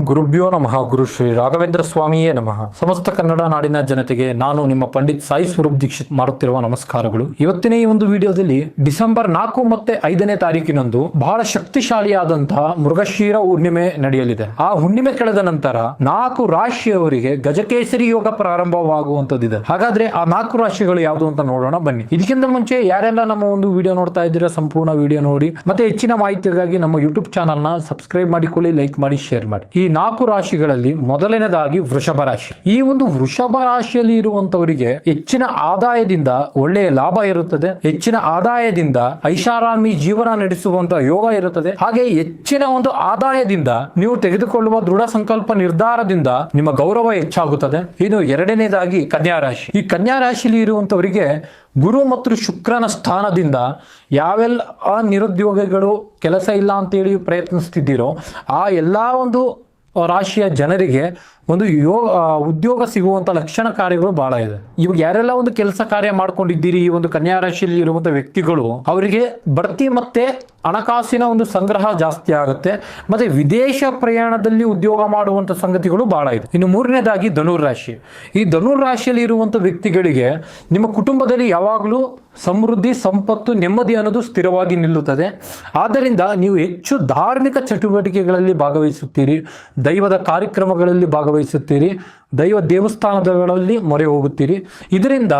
ಗುರುಭ್ಯೋ ನಮಃ. ಗುರು ಶ್ರೀ ರಾಘವೇಂದ್ರ ಸ್ವಾಮಿಯೇ ನಮಃ. ಸಮಸ್ತ ಕನ್ನಡ ನಾಡಿನ ಜನತೆಗೆ ನಾನು ನಿಮ್ಮ ಪಂಡಿತ್ ಸಾಯಿ ಸ್ವರೂಪ್ ದೀಕ್ಷಿತ್ ಮಾಡುತ್ತಿರುವ ನಮಸ್ಕಾರಗಳು. ಇವತ್ತಿನ ಈ ಒಂದು ವಿಡಿಯೋದಲ್ಲಿ ಡಿಸೆಂಬರ್ 4 ಮತ್ತೆ 5ನೇ ತಾರೀಕಿನಂದು ಬಹಳ ಶಕ್ತಿಶಾಲಿಯಾದಂತಹ ಮೃಗಶಿರ ಹುಣ್ಣಿಮೆ ನಡೆಯಲಿದೆ. ಆ ಹುಣ್ಣಿಮೆ ಕಳೆದ ನಂತರ 4 ರಾಶಿಯವರಿಗೆ ಗಜಕೇಸರಿ ಯೋಗ ಪ್ರಾರಂಭವಾಗುವಂತದ್ದಿದೆ. ಹಾಗಾದ್ರೆ ಆ 4 ರಾಶಿಗಳು ಯಾವುದು ಅಂತ ನೋಡೋಣ ಬನ್ನಿ. ಇದಕ್ಕಿಂತ ಮುಂಚೆ ಯಾರೆಲ್ಲ ನಮ್ಮ ಒಂದು ವಿಡಿಯೋ ನೋಡ್ತಾ ಇದ್ದೀರಾ ಸಂಪೂರ್ಣ ವಿಡಿಯೋ ನೋಡಿ, ಮತ್ತೆ ಹೆಚ್ಚಿನ ಮಾಹಿತಿಗಾಗಿ ನಮ್ಮ ಯೂಟ್ಯೂಬ್ ಚಾನಲ್ ನ ಸಬ್ಸ್ಕ್ರೈಬ್ ಮಾಡಿಕೊಳ್ಳಿ, ಲೈಕ್ ಮಾಡಿ, ಶೇರ್ ಮಾಡಿ. ಈ 4 ರಾಶಿಗಳಲ್ಲಿ ಮೊದಲನೇದಾಗಿ ವೃಷಭ ರಾಶಿ. ಈ ಒಂದು ವೃಷಭ ರಾಶಿಯಲ್ಲಿ ಇರುವಂತವರಿಗೆ ಹೆಚ್ಚಿನ ಆದಾಯದಿಂದ ಒಳ್ಳೆಯ ಲಾಭ ಇರುತ್ತದೆ. ಹೆಚ್ಚಿನ ಆದಾಯದಿಂದ ಐಷಾರಾಮಿ ಜೀವನ ನಡೆಸುವಂತಹ ಯೋಗ ಇರುತ್ತದೆ. ಹಾಗೆ ಹೆಚ್ಚಿನ ಒಂದು ಆದಾಯದಿಂದ ನೀವು ತೆಗೆದುಕೊಳ್ಳುವ ದೃಢ ಸಂಕಲ್ಪ ನಿರ್ಧಾರದಿಂದ ನಿಮ್ಮ ಗೌರವ ಹೆಚ್ಚಾಗುತ್ತದೆ. ಇನ್ನು ಎರಡನೇದಾಗಿ ಕನ್ಯಾ ರಾಶಿ. ಈ ಕನ್ಯಾ ರಾಶಿಯಲ್ಲಿ ಇರುವಂತವರಿಗೆ ಗುರು ಮತ್ತು ಶುಕ್ರನ ಸ್ಥಾನದಿಂದ ಯಾವೆಲ್ಲ ನಿರುದ್ಯೋಗಿಗಳು ಕೆಲಸ ಇಲ್ಲ ಅಂತೇಳಿ ಪ್ರಯತ್ನಿಸ್ತಿದ್ದೀರೋ ಆ ಎಲ್ಲ ಒಂದು ರಾಶಿಯ ಜನರಿಗೆ ಒಂದು ಉದ್ಯೋಗ ಸಿಗುವಂತ ಲಕ್ಷಣ ಕಾರ್ಯಗಳು ಬಹಳ ಇದೆ. ಇವಾಗ ಯಾರೆಲ್ಲ ಒಂದು ಕೆಲಸ ಕಾರ್ಯ ಮಾಡ್ಕೊಂಡಿದ್ದೀರಿ ಈ ಒಂದು ಕನ್ಯಾ ರಾಶಿಯಲ್ಲಿ ಇರುವಂತ ವ್ಯಕ್ತಿಗಳು, ಅವರಿಗೆ ಬಡ್ತಿ ಮತ್ತೆ ಹಣಕಾಸಿನ ಒಂದು ಸಂಗ್ರಹ ಜಾಸ್ತಿ ಆಗುತ್ತೆ. ಮತ್ತೆ ವಿದೇಶ ಪ್ರಯಾಣದಲ್ಲಿ ಉದ್ಯೋಗ ಮಾಡುವಂತ ಸಂಗತಿಗಳು ಬಹಳ ಇದೆ. ಇನ್ನು ಮೂರನೇದಾಗಿ ಧನುರಾಶಿ. ಈ ಧನುರಾಶಿಯಲ್ಲಿ ಇರುವಂತ ವ್ಯಕ್ತಿಗಳಿಗೆ ನಿಮ್ಮ ಕುಟುಂಬದಲ್ಲಿ ಯಾವಾಗಲೂ ಸಮೃದ್ಧಿ, ಸಂಪತ್ತು, ನೆಮ್ಮದಿ ಅನ್ನೋದು ಸ್ಥಿರವಾಗಿ ನಿಲ್ಲುತ್ತದೆ. ಆದ್ದರಿಂದ ನೀವು ಹೆಚ್ಚು ಧಾರ್ಮಿಕ ಚಟುವಟಿಕೆಗಳಲ್ಲಿ ಭಾಗವಹಿಸುತ್ತೀರಿ, ದೈವದ ಕಾರ್ಯಕ್ರಮಗಳಲ್ಲಿ ಭಾಗವಹಿಸುತ್ತೀರಿ, ದೈವ ದೇವಸ್ಥಾನಗಳಲ್ಲಿ ಮೊರೆ ಹೋಗುತ್ತೀರಿ. ಇದರಿಂದ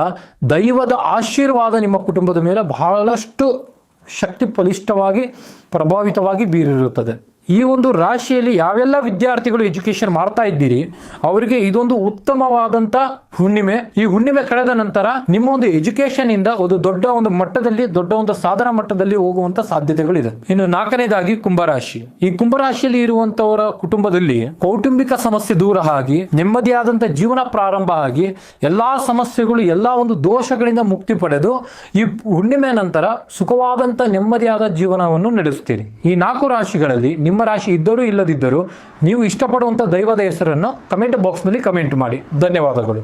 ದೈವದ ಆಶೀರ್ವಾದ ನಿಮ್ಮ ಕುಟುಂಬದ ಮೇಲೆ ಬಹಳಷ್ಟು ಶಕ್ತಿ ಬಲಿಷ್ಠವಾಗಿ ಪ್ರಭಾವಿತವಾಗಿ ಬೀರಿರುತ್ತದೆ. ಈ ಒಂದು ರಾಶಿಯಲ್ಲಿ ಯಾವೆಲ್ಲ ವಿದ್ಯಾರ್ಥಿಗಳು ಎಜುಕೇಶನ್ ಮಾಡ್ತಾ ಇದ್ದೀರಿ ಅವರಿಗೆ ಇದೊಂದು ಉತ್ತಮವಾದಂತ ಹುಣ್ಣಿಮೆ. ಈ ಹುಣ್ಣಿಮೆ ಕಳೆದ ನಂತರ ನಿಮ್ಮ ಒಂದು ಎಜುಕೇಶನ್ ಇಂದ ಒಂದು ದೊಡ್ಡ ಒಂದು ಮಟ್ಟದಲ್ಲಿ, ದೊಡ್ಡ ಒಂದು ಸಾಧನ ಮಟ್ಟದಲ್ಲಿ ಹೋಗುವಂತ ಸಾಧ್ಯತೆಗಳಿದೆ. ಇನ್ನು 4ನೇದಾಗಿ ಕುಂಭರಾಶಿ. ಈ ಕುಂಭರಾಶಿಯಲ್ಲಿ ಇರುವಂತವರ ಕುಟುಂಬದಲ್ಲಿ ಕೌಟುಂಬಿಕ ಸಮಸ್ಯೆ ದೂರ ಆಗಿ ನೆಮ್ಮದಿಯಾದಂತ ಜೀವನ ಪ್ರಾರಂಭ ಆಗಿ ಎಲ್ಲಾ ಸಮಸ್ಯೆಗಳು, ಎಲ್ಲಾ ಒಂದು ದೋಷಗಳಿಂದ ಮುಕ್ತಿ ಪಡೆದು ಈ ಹುಣ್ಣಿಮೆ ನಂತರ ಸುಖವಾದಂತ ನೆಮ್ಮದಿಯಾದ ಜೀವನವನ್ನು ನಡೆಸುತ್ತೀರಿ. ಈ 4 ರಾಶಿಗಳಲ್ಲಿ ನಿಮ್ಮ ರಾಶಿ ಇದ್ದರೂ ಇಲ್ಲದಿದ್ದರೂ ನೀವು ಇಷ್ಟಪಡುವಂತ ದೈವದ ಹೆಸರನ್ನು ಕಮೆಂಟ್ ಬಾಕ್ಸ್ ನಲ್ಲಿ ಕಮೆಂಟ್ ಮಾಡಿ. ಧನ್ಯವಾದಗಳು.